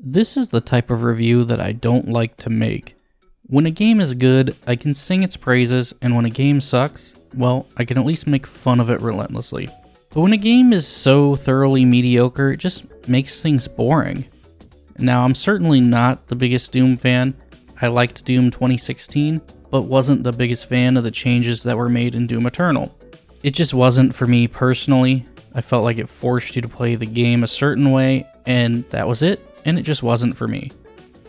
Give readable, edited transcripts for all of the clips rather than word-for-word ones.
This is the type of review that I don't like to make. When a game is good, I can sing its praises, and when a game sucks, well, I can at least make fun of it relentlessly. But when a game is so thoroughly mediocre, it just makes things boring. Now, I'm certainly not the biggest Doom fan. I liked Doom 2016, but wasn't the biggest fan of the changes that were made in Doom Eternal. It just wasn't for me personally. I felt like it forced you to play the game a certain way, and that was it, and it just wasn't for me.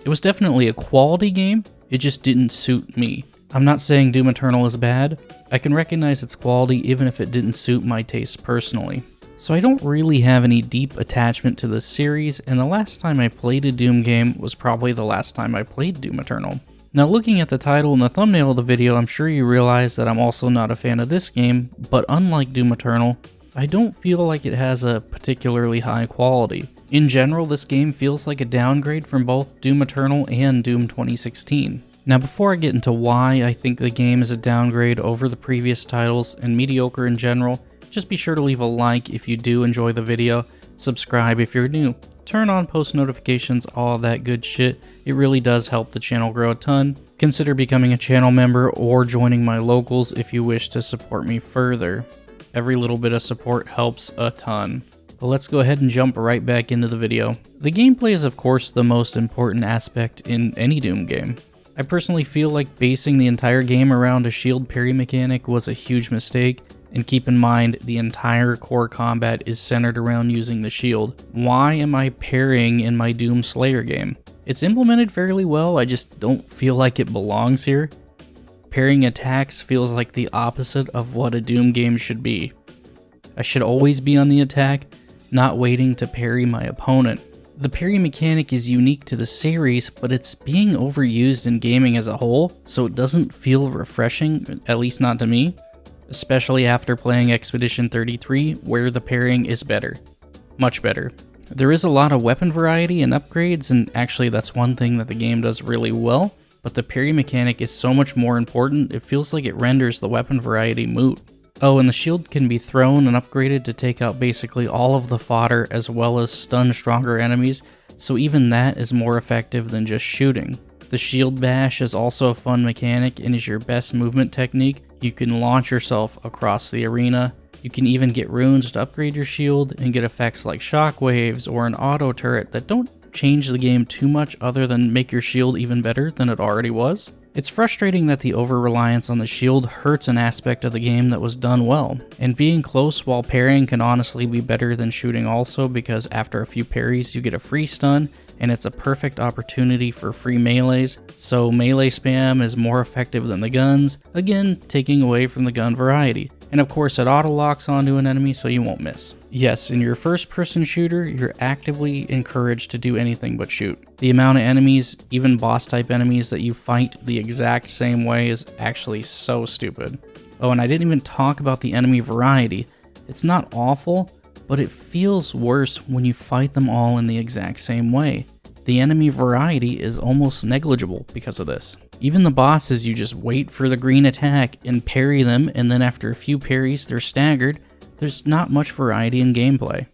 It was definitely a quality game, it just didn't suit me. I'm not saying Doom Eternal is bad. I can recognize its quality even if it didn't suit my taste personally. So I don't really have any deep attachment to the series, and the last time I played a Doom game was probably the last time I played Doom Eternal. Now, looking at the title and the thumbnail of the video, I'm sure you realize that I'm also not a fan of this game, but unlike Doom Eternal, I don't feel like it has a particularly high quality. In general, this game feels like a downgrade from both Doom Eternal and Doom 2016. Now, before I get into why I think the game is a downgrade over the previous titles and mediocre in general, just be sure to leave a like if you do enjoy the video, subscribe if you're new, turn on post notifications, all that good shit. It really does help the channel grow a ton. Consider becoming a channel member or joining my locals if you wish to support me further. Every little bit of support helps a ton. But let's go ahead and jump right back into the video. The gameplay is of course the most important aspect in any Doom game. I personally feel like basing the entire game around a shield parry mechanic was a huge mistake, and keep in mind the entire core combat is centered around using the shield. Why am I parrying in my Doom Slayer game? It's implemented fairly well, I just don't feel like it belongs here. Parrying attacks feels like the opposite of what a Doom game should be. I should always be on the attack, not waiting to parry my opponent. The parry mechanic is unique to the series, but it's being overused in gaming as a whole, so it doesn't feel refreshing, at least not to me, especially after playing Expedition 33, where the parrying is better. Much better. There is a lot of weapon variety and upgrades, and actually that's one thing that the game does really well, but the parry mechanic is so much more important, it feels like it renders the weapon variety moot. Oh, and the shield can be thrown and upgraded to take out basically all of the fodder as well as stun stronger enemies, so even that is more effective than just shooting. The shield bash is also a fun mechanic and is your best movement technique. You can launch yourself across the arena. You can even get runes to upgrade your shield and get effects like shockwaves or an auto turret that don't change the game too much other than make your shield even better than it already was. It's frustrating that the over-reliance on the shield hurts an aspect of the game that was done well, and being close while parrying can honestly be better than shooting also, because after a few parries you get a free stun, and it's a perfect opportunity for free melees, so melee spam is more effective than the guns, again taking away from the gun variety. And of course it auto-locks onto an enemy so you won't miss. Yes, in your first-person shooter, you're actively encouraged to do anything but shoot. The amount of enemies, even boss-type enemies, that you fight the exact same way is actually so stupid. Oh, and I didn't even talk about the enemy variety. It's not awful, but it feels worse when you fight them all in the exact same way. The enemy variety is almost negligible because of this. Even the bosses, you just wait for the green attack and parry them, and then after a few parries they're staggered. There's not much variety in gameplay.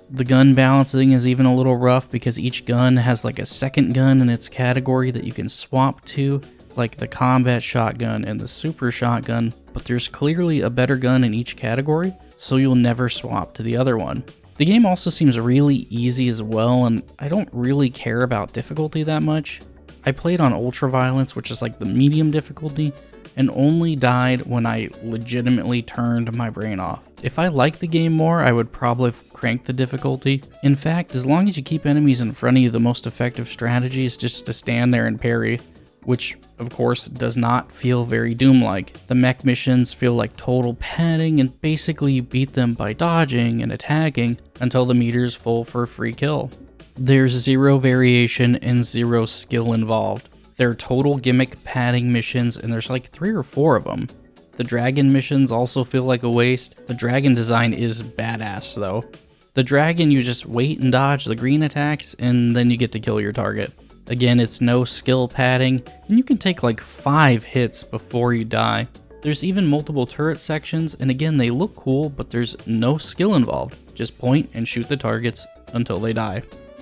The gun balancing is even a little rough because each gun has like a second gun in its category that you can swap to, like the combat shotgun and the super shotgun, but there's clearly a better gun in each category, so you'll never swap to the other one. The game also seems really easy as well, and I don't really care about difficulty that much. I played on Ultra Violence, which is like the medium difficulty, and only died when I legitimately turned my brain off. If I liked the game more, I would probably crank the difficulty. In fact, as long as you keep enemies in front of you, the most effective strategy is just to stand there and parry, which of course does not feel very Doom-like. The mech missions feel like total padding, and basically you beat them by dodging and attacking until the meter's full for a free kill. There's zero variation and zero skill involved. They're total gimmick padding missions, and there's like 3 or 4 of them. The dragon missions also feel like a waste. The dragon design is badass though. The dragon, you just wait and dodge the green attacks, and then you get to kill your target. Again, it's no skill padding, and you can take like 5 hits before you die. There's even multiple turret sections, and again, they look cool, but there's no skill involved. Just point and shoot the targets until they die.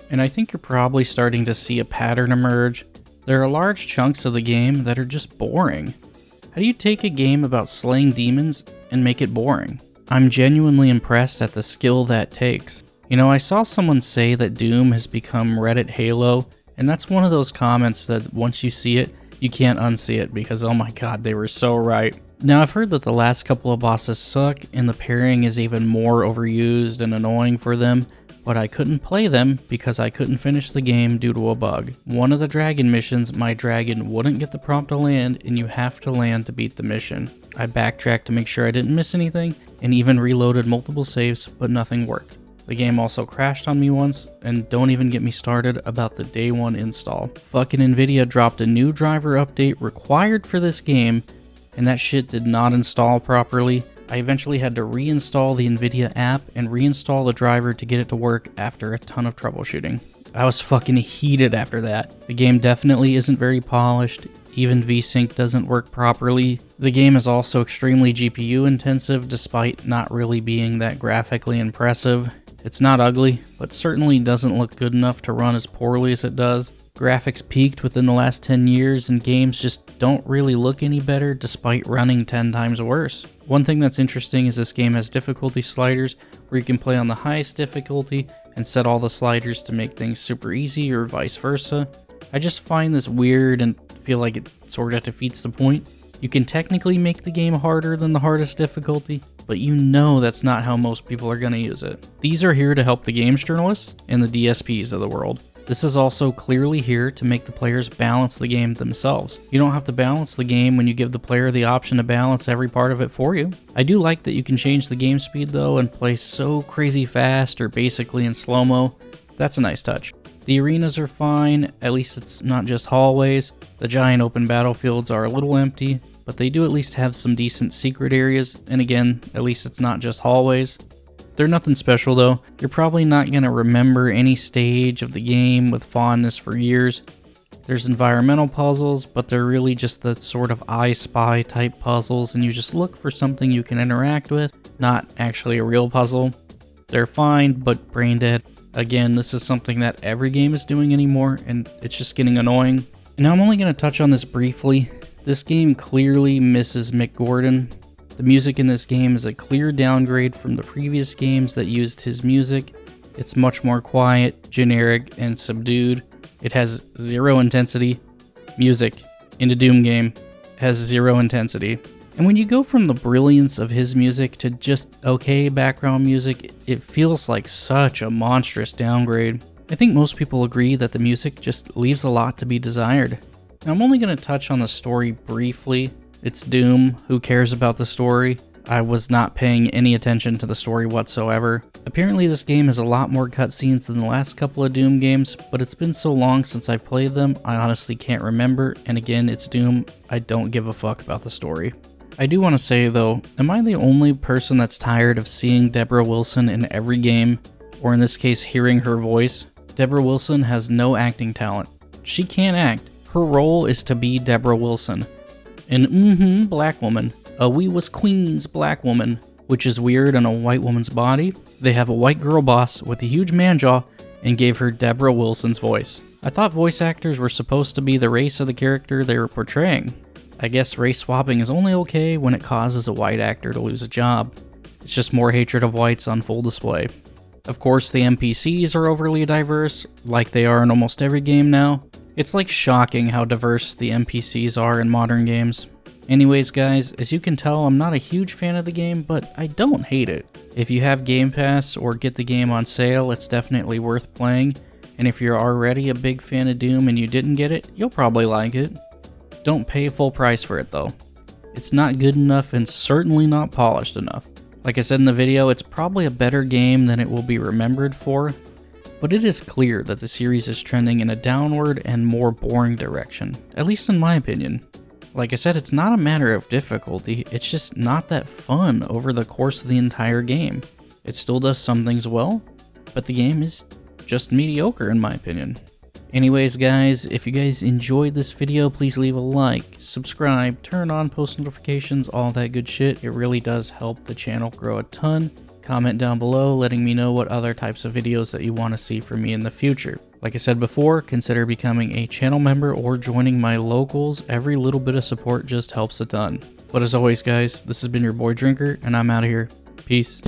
and I think you're probably starting to see a pattern emerge. There are large chunks of the game that are just boring. How do you take a game about slaying demons and make it boring? I'm genuinely impressed at the skill that takes. You know, I saw someone say that Doom has become Reddit Halo, and that's one of those comments that once you see it, you can't unsee it because oh my god, they were so right. Now I've heard that the last couple of bosses suck and the parrying is even more overused and annoying for them, but I couldn't play them because I couldn't finish the game due to a bug. One of the dragon missions, my dragon wouldn't get the prompt to land and you have to land to beat the mission. I backtracked to make sure I didn't miss anything and even reloaded multiple saves, but nothing worked. The game also crashed on me once, and don't even get me started about the day one install. Fucking Nvidia dropped a new driver update required for this game, and that shit did not install properly. I eventually had to reinstall the Nvidia app and reinstall the driver to get it to work after a ton of troubleshooting. I was fucking heated after that. The game definitely isn't very polished. Even VSync doesn't work properly. The game is also extremely GPU intensive despite not really being that graphically impressive. It's not ugly, but certainly doesn't look good enough to run as poorly as it does. Graphics peaked within the last 10 years and games just don't really look any better despite running 10 times worse. One thing that's interesting is this game has difficulty sliders where you can play on the highest difficulty and set all the sliders to make things super easy or vice versa. I just find this weird and feel like it sort of defeats the point. You can technically make the game harder than the hardest difficulty, but you know that's not how most people are going to use it. These are here to help the games journalists and the DSPs of the world. This is also clearly here to make the players balance the game themselves. You don't have to balance the game when you give the player the option to balance every part of it for you. I do like that you can change the game speed though and play so crazy fast or basically in slow-mo. That's a nice touch. The arenas are fine, at least it's not just hallways. The giant open battlefields are a little empty, but they do at least have some decent secret areas, and again, at least it's not just hallways. They're nothing special though. You're probably not going to remember any stage of the game with fondness for years. There's environmental puzzles, but they're really just the sort of I Spy type puzzles, and you just look for something you can interact with, not actually a real puzzle. They're fine, but brain dead. Again, this is something that every game is doing anymore, and it's just getting annoying. Now I'm only going to touch on this briefly. This game clearly misses Mick Gordon. The music in this game is a clear downgrade from the previous games that used his music. It's much more quiet, generic, and subdued. It has zero intensity. Music in a Doom game has zero intensity. And when you go from the brilliance of his music to just okay background music, it feels like such a monstrous downgrade. I think most people agree that the music just leaves a lot to be desired. Now, I'm only going to touch on the story briefly. It's Doom. Who cares about the story? I was not paying any attention to the story whatsoever. Apparently this game has a lot more cutscenes than the last couple of Doom games, but it's been so long since I've played them, I honestly can't remember, and again, it's Doom. I don't give a fuck about the story. I do want to say though, am I the only person that's tired of seeing Deborah Wilson in every game, or in this case hearing her voice? Deborah Wilson has no acting talent. She can't act. Her role is to be Deborah Wilson. An black woman. A we was queens black woman, which is weird on a white woman's body. They have a white girl boss with a huge man jaw and gave her Deborah Wilson's voice. I thought voice actors were supposed to be the race of the character they were portraying. I guess race swapping is only okay when it causes a white actor to lose a job. It's just more hatred of whites on full display. Of course, the NPCs are overly diverse, like they are in almost every game now. It's like shocking how diverse the NPCs are in modern games. Anyways guys, as you can tell, I'm not a huge fan of the game, but I don't hate it. If you have Game Pass or get the game on sale, it's definitely worth playing. And if you're already a big fan of Doom and you didn't get it, you'll probably like it. Don't pay full price for it though. It's not good enough and certainly not polished enough. Like I said in the video, it's probably a better game than it will be remembered for, but it is clear that the series is trending in a downward and more boring direction, at least in my opinion. Like I said, it's not a matter of difficulty, it's just not that fun over the course of the entire game. It still does some things well, but the game is just mediocre in my opinion. Anyways guys, if you guys enjoyed this video, please leave a like, subscribe, turn on post notifications, all that good shit. It really does help the channel grow a ton. Comment down below letting me know what other types of videos that you want to see from me in the future. Like I said before, consider becoming a channel member or joining my locals. Every little bit of support just helps a ton. But as always guys, this has been your boy Drinker, and I'm out of here. Peace.